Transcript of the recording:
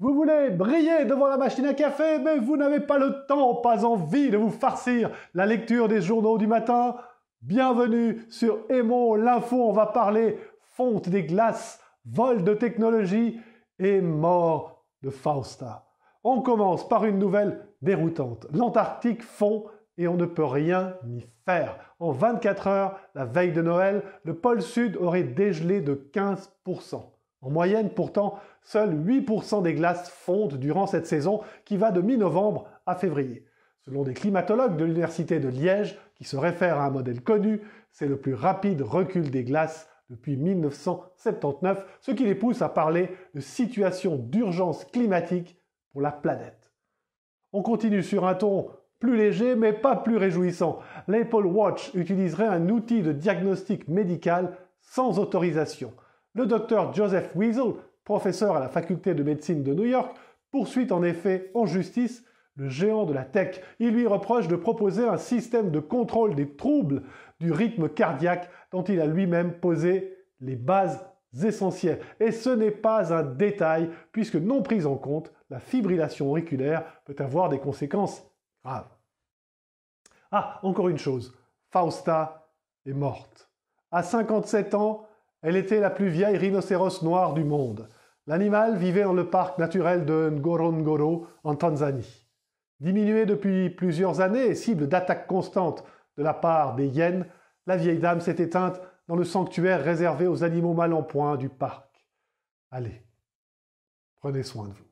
Vous voulez briller devant la machine à café, mais vous n'avez pas le temps, pas envie de vous farcir la lecture des journaux du matin? Bienvenue sur Aimons l'info, on va parler fonte des glaces, vol de technologie et mort de Fausta. On commence par une nouvelle déroutante. L'Antarctique fond et on ne peut rien y faire. En 24 heures, la veille de Noël, le pôle Sud aurait dégelé de 15%. En moyenne, pourtant, seuls 8% des glaces fondent durant cette saison qui va de mi-novembre à février. Selon des climatologues de l'Université de Liège, qui se réfèrent à un modèle connu, c'est le plus rapide recul des glaces depuis 1979, ce qui les pousse à parler de situation d'urgence climatique pour la planète. On continue sur un ton plus léger mais pas plus réjouissant. L'Apple Watch utiliserait un outil de diagnostic médical sans autorisation. Le docteur Joseph Wiesel, professeur à la faculté de médecine de New York, poursuit en effet en justice le géant de la tech. Il lui reproche de proposer un système de contrôle des troubles du rythme cardiaque dont il a lui-même posé les bases essentielles. Et ce n'est pas un détail, puisque non prise en compte, la fibrillation auriculaire peut avoir des conséquences graves. Ah, encore une chose, Fausta est morte. À 57 ans, elle était la plus vieille rhinocéros noire du monde. L'animal vivait dans le parc naturel de Ngorongoro, en Tanzanie. Diminuée depuis plusieurs années et cible d'attaques constantes de la part des hyènes, la vieille dame s'est éteinte dans le sanctuaire réservé aux animaux mal en point du parc. Allez, prenez soin de vous.